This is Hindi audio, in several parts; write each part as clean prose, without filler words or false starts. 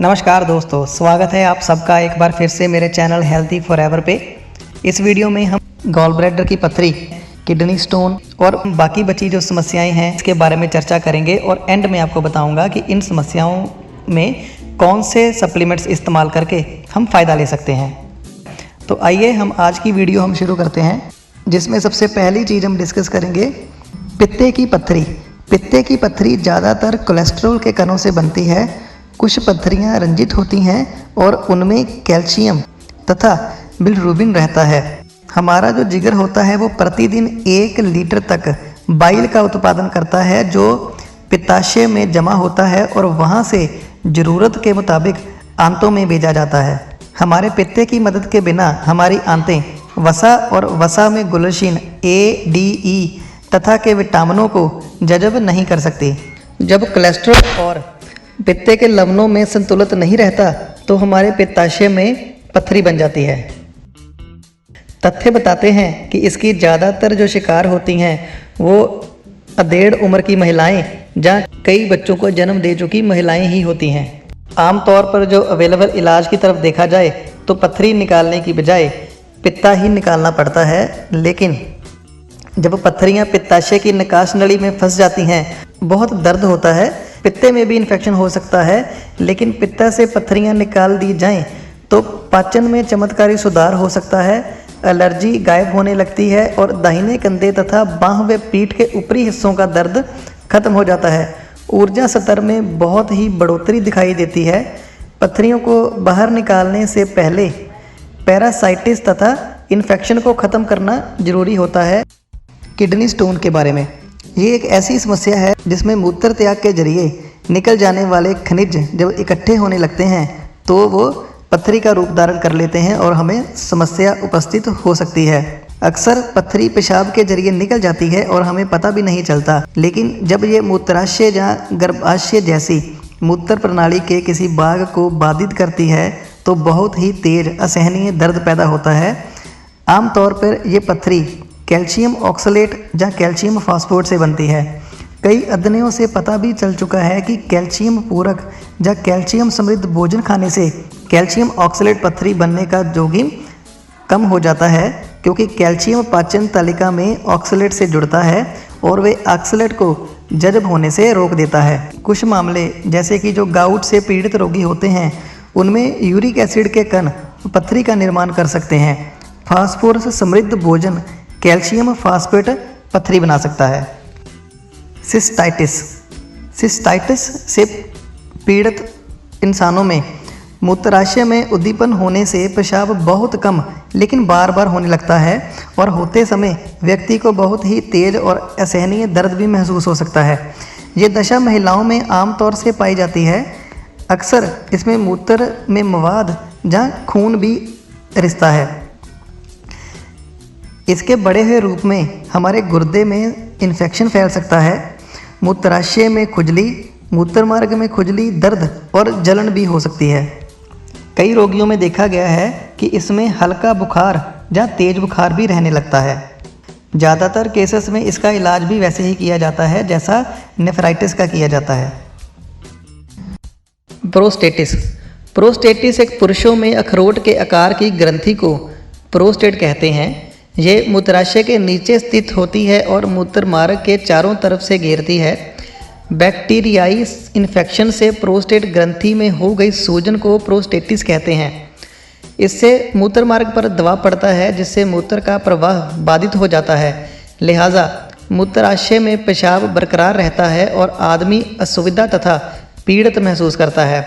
नमस्कार दोस्तों, स्वागत है आप सबका एक बार फिर से मेरे चैनल हेल्थी फॉरएवर पे। इस वीडियो में हम गॉल ब्लैडर की पथरी, किडनी स्टोन और बाकी बची जो समस्याएं हैं इसके बारे में चर्चा करेंगे और एंड में आपको बताऊंगा कि इन समस्याओं में कौन से सप्लीमेंट्स इस्तेमाल करके हम फ़ायदा ले सकते हैं। तो आइए हम आज की वीडियो हम शुरू करते हैं, जिसमें सबसे पहली चीज़ हम डिस्कस करेंगे पित्ते की पथरी। पित्ते की पथरी ज़्यादातर कोलेस्ट्रॉल के कणों से बनती है। कुछ पथरियाँ रंजित होती हैं और उनमें कैल्शियम तथा बिलिरुबिन रहता है। हमारा जो जिगर होता है वो प्रतिदिन 1 लीटर तक बाइल का उत्पादन करता है, जो पित्ताशय में जमा होता है और वहाँ से ज़रूरत के मुताबिक आंतों में भेजा जाता है। हमारे पित्ते की मदद के बिना हमारी आंतें वसा और वसा में घुलनशील A, D, E तथा के विटामिनों को जज़ब नहीं कर सकती। जब कोलेस्ट्रॉल और पित्ते के लवणों में संतुलित नहीं रहता तो हमारे पित्ताशय में पथरी बन जाती है। तथ्य बताते हैं कि इसकी ज़्यादातर जो शिकार होती हैं वो अधेड़ उम्र की महिलाएं, जहाँ कई बच्चों को जन्म दे चुकी महिलाएं ही होती हैं। आमतौर पर जो अवेलेबल इलाज की तरफ देखा जाए तो पथरी निकालने की बजाय पित्ता ही निकालना पड़ता है, लेकिन जब पथरियाँ पित्ताशय की निकास नली में फंस जाती हैं बहुत दर्द होता है। पित्ते में भी इन्फेक्शन हो सकता है, लेकिन पित्ता से पथरियाँ निकाल दी जाएं तो पाचन में चमत्कारी सुधार हो सकता है। एलर्जी गायब होने लगती है और दाहिने कंधे तथा बाह व पीठ के ऊपरी हिस्सों का दर्द खत्म हो जाता है। ऊर्जा स्तर में बहुत ही बढ़ोतरी दिखाई देती है। पथरियों को बाहर निकालने से पहले पैरासाइटिस तथा इन्फेक्शन को ख़त्म करना जरूरी होता है। किडनी स्टोन के बारे में, ये एक ऐसी समस्या है जिसमें मूत्र त्याग के जरिए निकल जाने वाले खनिज जब इकट्ठे होने लगते हैं तो वो पथरी का रूप धारण कर लेते हैं और हमें समस्या उपस्थित हो सकती है। अक्सर पथरी पेशाब के जरिए निकल जाती है और हमें पता भी नहीं चलता, लेकिन जब ये मूत्राशय या गर्भाशय जैसी मूत्र प्रणाली के किसी भाग को बाधित करती है तो बहुत ही तेज असहनीय दर्द पैदा होता है। आमतौर पर ये पथरी कैल्शियम ऑक्सलेट या कैल्शियम फास्फोरेट से बनती है। कई अध्ययनों से पता भी चल चुका है कि कैल्शियम पूरक या कैल्शियम समृद्ध भोजन खाने से कैल्शियम ऑक्सलेट पथरी बनने का जोखिम कम हो जाता है, क्योंकि कैल्शियम पाचन तालिका में ऑक्सलेट से जुड़ता है और वे ऑक्सलेट को जज़ब होने से रोक देता है। कुछ मामले जैसे कि जो गाउट से पीड़ित रोगी होते हैं उनमें यूरिक एसिड के कण पथरी का निर्माण कर सकते हैं। फास्फोरस समृद्ध भोजन कैल्शियम फास्फेट पथरी बना सकता है। सिस्टाइटिस से पीड़ित इंसानों में मूत्राशय में उद्दीपन होने से पेशाब बहुत कम लेकिन बार बार होने लगता है और होते समय व्यक्ति को बहुत ही तेज और असहनीय दर्द भी महसूस हो सकता है। ये दशा महिलाओं में आमतौर से पाई जाती है। अक्सर इसमें मूत्र में मवाद या खून भी रिश्ता है। इसके बढ़े हुए रूप में हमारे गुर्दे में इन्फेक्शन फैल सकता है। मूत्राशय में खुजली, मूत्र मार्ग में खुजली, दर्द और जलन भी हो सकती है। कई रोगियों में देखा गया है कि इसमें हल्का बुखार या तेज बुखार भी रहने लगता है। ज़्यादातर केसेस में इसका इलाज भी वैसे ही किया जाता है जैसा नेफ्राइटिस का किया जाता है। प्रोस्टेटिस एक पुरुषों में अखरोट के आकार की ग्रंथि को प्रोस्टेट कहते हैं। ये मूत्राशय के नीचे स्थित होती है और मूत्र मार्ग के चारों तरफ से घेरती है। बैक्टीरियाई इन्फेक्शन से प्रोस्टेट ग्रंथि में हो गई सूजन को प्रोस्टेटिस कहते हैं। इससे मूत्र मार्ग पर दबाव पड़ता है जिससे मूत्र का प्रवाह बाधित हो जाता है। लिहाजा मूत्राशय में पेशाब बरकरार रहता है और आदमी असुविधा तथा पीड़ित महसूस करता है।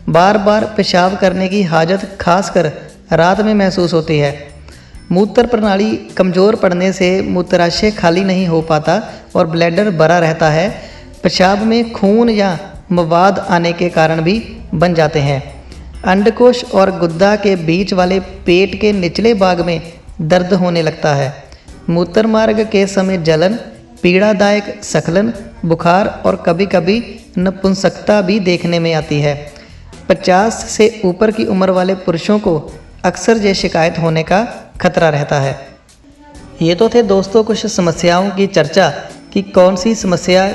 बार बार पेशाब करने की हाजत खासकर रात में महसूस होती है। मूत्र प्रणाली कमज़ोर पड़ने से मूत्राशय खाली नहीं हो पाता और ब्लैडर भरा रहता है। पेशाब में खून या मवाद आने के कारण भी बन जाते हैं। अंडकोश और गुद्दा के बीच वाले पेट के निचले भाग में दर्द होने लगता है। मूत्र मार्ग के समय जलन, पीड़ादायक स्खलन, बुखार और कभी कभी नपुंसकता भी देखने में आती है। 50 से ऊपर की उम्र वाले पुरुषों को अक्सर ये शिकायत होने का खतरा रहता है। ये तो थे दोस्तों कुछ समस्याओं की चर्चा कि कौन सी समस्या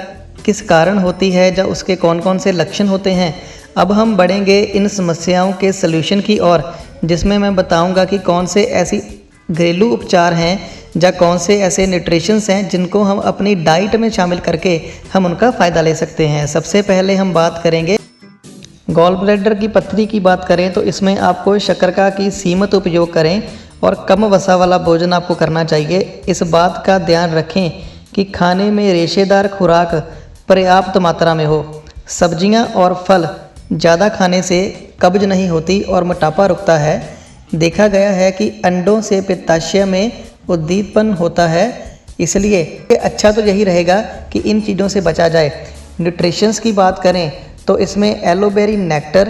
किस कारण होती है या उसके कौन कौन से लक्षण होते हैं। अब हम बढ़ेंगे इन समस्याओं के सलूशन की ओर, जिसमें मैं बताऊंगा कि कौन से ऐसी घरेलू उपचार हैं या कौन से ऐसे न्यूट्रिशंस हैं जिनको हम अपनी डाइट में शामिल करके हम उनका फ़ायदा ले सकते हैं। सबसे पहले हम बात करेंगे गॉल ब्लैडर की पथरी की। बात करें तो इसमें आपको शर्करा की सीमित उपयोग करें और कम वसा वाला भोजन आपको करना चाहिए। इस बात का ध्यान रखें कि खाने में रेशेदार खुराक पर्याप्त मात्रा में हो। सब्जियां और फल ज़्यादा खाने से कब्ज नहीं होती और मोटापा रुकता है। देखा गया है कि अंडों से पित्ताशय में उद्दीपन होता है, इसलिए अच्छा तो यही रहेगा कि इन चीज़ों से बचा जाए। न्यूट्रिशंस की बात करें तो इसमें aloe berry nectar,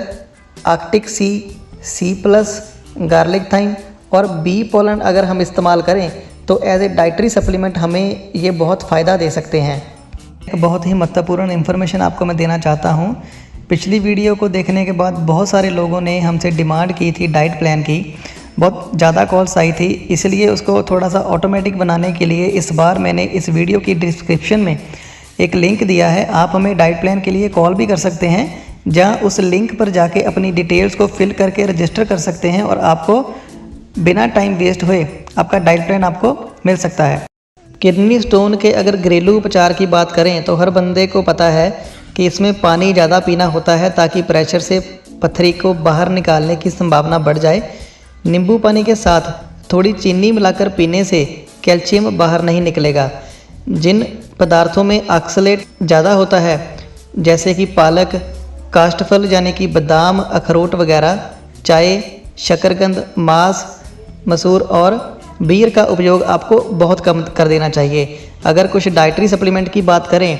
arctic sea plus, garlic thyme और बी पोलन अगर हम इस्तेमाल करें तो एज ए डाइटरी सप्लीमेंट हमें ये बहुत फ़ायदा दे सकते हैं। एक बहुत ही महत्वपूर्ण इन्फॉर्मेशन आपको मैं देना चाहता हूँ। पिछली वीडियो को देखने के बाद बहुत सारे लोगों ने हमसे डिमांड की थी डाइट प्लान की, बहुत ज़्यादा कॉल्स आई थी, इसलिए उसको थोड़ा सा ऑटोमेटिक बनाने के लिए इस बार मैंने इस वीडियो की डिस्क्रिप्शन में एक लिंक दिया है। आप हमें डाइट प्लान के लिए कॉल भी कर सकते हैं, जहां उस लिंक पर जाके अपनी डिटेल्स को फिल करके रजिस्टर कर सकते हैं और आपको बिना टाइम वेस्ट हुए आपका डाइट प्लान आपको मिल सकता है। किडनी स्टोन के अगर घरेलू उपचार की बात करें तो हर बंदे को पता है कि इसमें पानी ज़्यादा पीना होता है ताकि प्रेशर से पथरी को बाहर निकालने की संभावना बढ़ जाए। नींबू पानी के साथ थोड़ी चीनी मिलाकर पीने से कैल्शियम बाहर नहीं निकलेगा। जिन पदार्थों में ऑक्सलेट ज़्यादा होता है जैसे कि पालक, काष्ठफल यानी कि बादाम, अखरोट वगैरह, चाय, शकरकंद, मांस, मसूर और बीयर का उपयोग आपको बहुत कम कर देना चाहिए। अगर कुछ डाइटरी सप्लीमेंट की बात करें,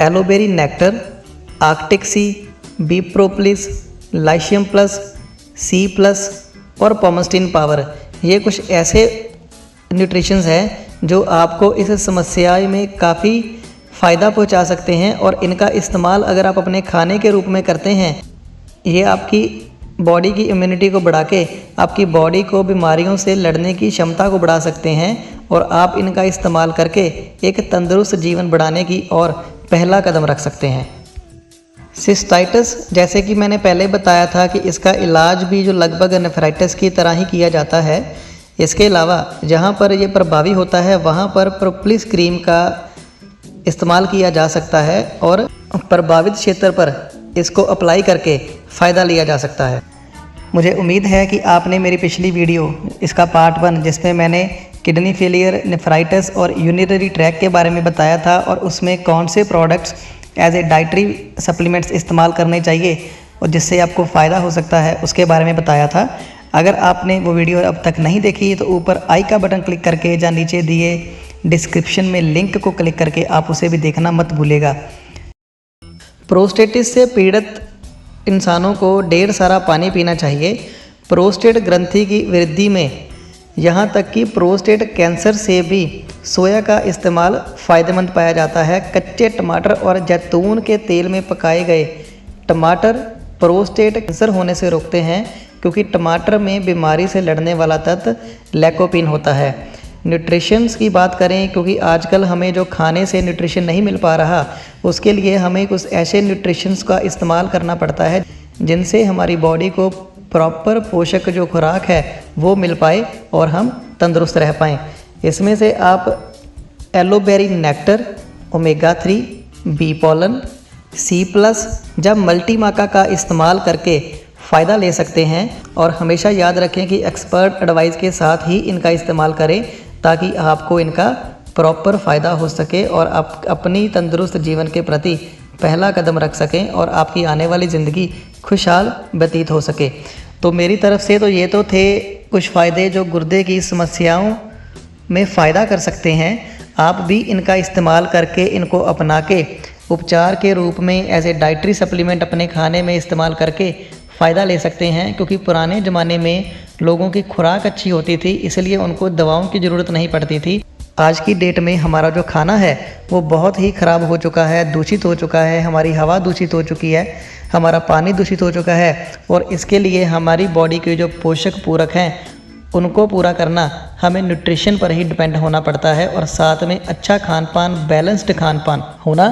aloe berry nectar, arctic bee propolis, lycium plus, C plus और पोमस्टीन पावर, ये कुछ ऐसे न्यूट्रिशंस हैं जो आपको इस समस्या में काफ़ी फ़ायदा पहुंचा सकते हैं और इनका इस्तेमाल अगर आप अपने खाने के रूप में करते हैं, ये आपकी बॉडी की इम्यूनिटी को बढ़ा के आपकी बॉडी को बीमारियों से लड़ने की क्षमता को बढ़ा सकते हैं और आप इनका इस्तेमाल करके एक तंदुरुस्त जीवन बढ़ाने की ओर पहला कदम रख सकते हैं। सिस्टाइटिस, जैसे कि मैंने पहले बताया था कि इसका इलाज भी जो लगभग नेफ्राइटिस की तरह ही किया जाता है। इसके अलावा जहाँ पर ये प्रभावी होता है वहाँ पर प्रोपोलिस क्रीम का इस्तेमाल किया जा सकता है और प्रभावित क्षेत्र पर इसको अप्लाई करके फ़ायदा लिया जा सकता है। मुझे उम्मीद है कि आपने मेरी पिछली वीडियो, इसका पार्ट 1 जिसमें मैंने किडनी फेलियर, नेफ्राइटिस और यूरिनरी ट्रैक के बारे में बताया था और उसमें कौन से products as a dietary supplements इस्तेमाल करने चाहिए और जिससे आपको फ़ायदा हो सकता है, उसके बारे में बताया था। अगर आपने वो वीडियो अब तक नहीं देखी तो ऊपर आई का बटन क्लिक करके या नीचे दिए डिस्क्रिप्शन में लिंक को क्लिक करके आप उसे भी देखना मत भूलेगा। प्रोस्टेटिस से पीड़ित इंसानों को ढेर सारा पानी पीना चाहिए। प्रोस्टेट ग्रंथि की वृद्धि में, यहाँ तक कि प्रोस्टेट कैंसर से भी सोया का इस्तेमाल फ़ायदेमंद पाया जाता है। कच्चे टमाटर और जैतून के तेल में पकाए गए टमाटर प्रोस्टेट कैंसर होने से रोकते हैं, क्योंकि टमाटर में बीमारी से लड़ने वाला तत्व लैकोपिन होता है। न्यूट्रिशंस की बात करें, क्योंकि आजकल हमें जो खाने से न्यूट्रिशन नहीं मिल पा रहा, उसके लिए हमें कुछ ऐसे न्यूट्रिशंस का इस्तेमाल करना पड़ता है जिनसे हमारी बॉडी को प्रॉपर पोषक जो खुराक है वो मिल पाए और हम तंदुरुस्त रह पाएँ। इसमें से आप aloe berry nectar, omega 3, bee pollen, C plus या मल्टी माका का इस्तेमाल करके फ़ायदा ले सकते हैं और हमेशा याद रखें कि एक्सपर्ट एडवाइस के साथ ही इनका इस्तेमाल करें ताकि आपको इनका प्रॉपर फ़ायदा हो सके और आप अपनी तंदुरुस्त जीवन के प्रति पहला कदम रख सकें और आपकी आने वाली ज़िंदगी खुशहाल व्यतीत हो सके। तो मेरी तरफ से तो ये तो थे कुछ फ़ायदे जो गुर्दे की समस्याओं में फ़ायदा कर सकते हैं। आप भी इनका इस्तेमाल करके इनको अपना के उपचार के रूप में एज ए डाइटरी सप्लीमेंट अपने खाने में इस्तेमाल करके फ़ायदा ले सकते हैं, क्योंकि पुराने ज़माने में लोगों की खुराक अच्छी होती थी, इसलिए उनको दवाओं की ज़रूरत नहीं पड़ती थी। आज की डेट में हमारा जो खाना है वो बहुत ही ख़राब हो चुका है, दूषित हो चुका है, हमारी हवा दूषित हो चुकी है, हमारा पानी दूषित हो चुका है और इसके लिए हमारी बॉडी के जो पोषक पूरक हैं उनको पूरा करना हमें न्यूट्रिशन पर ही डिपेंड होना पड़ता है और साथ में अच्छा खान पान, बैलेंस्ड खान पान होना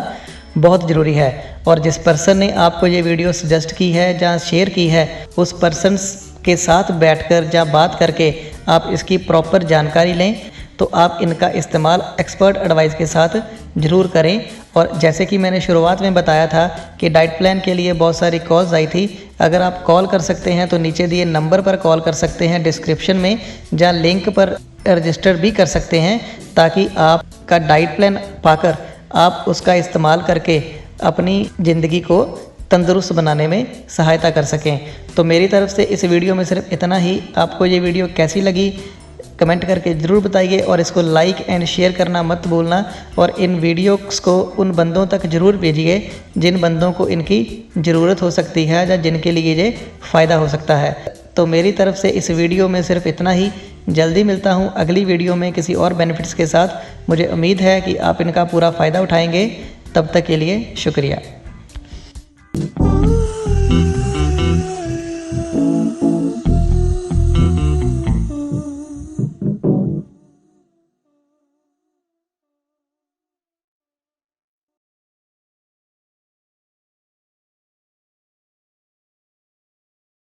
बहुत ज़रूरी है। और जिस पर्सन ने आपको ये वीडियो सजेस्ट की है या शेयर की है, उस पर्सन के साथ बैठकर या बात करके आप इसकी प्रॉपर जानकारी लें, तो आप इनका इस्तेमाल एक्सपर्ट एडवाइस के साथ ज़रूर करें। और जैसे कि मैंने शुरुआत में बताया था कि डाइट प्लान के लिए बहुत सारी कॉल्स आई थी। अगर आप कॉल कर सकते हैं तो नीचे दिए नंबर पर कॉल कर सकते हैं डिस्क्रिप्शन में, या लिंक पर रजिस्टर भी कर सकते हैं, ताकि आपका डाइट प्लान पाकर आप उसका इस्तेमाल करके अपनी ज़िंदगी को तंदुरुस्त बनाने में सहायता कर सकें। तो मेरी तरफ से इस वीडियो में सिर्फ इतना ही। आपको ये वीडियो कैसी लगी कमेंट करके ज़रूर बताइए, और इसको लाइक एंड शेयर करना मत भूलना। और इन वीडियोस को उन बंदों तक ज़रूर भेजिए जिन बंदों को इनकी ज़रूरत हो सकती है या जिनके लिए ये फ़ायदा हो सकता है। तो मेरी तरफ से इस वीडियो में सिर्फ इतना ही। जल्दी मिलता हूँ अगली वीडियो में किसी और बेनिफिट्स के साथ। मुझे उम्मीद है कि आप इनका पूरा फ़ायदा उठाएंगे। तब तक के लिए शुक्रिया।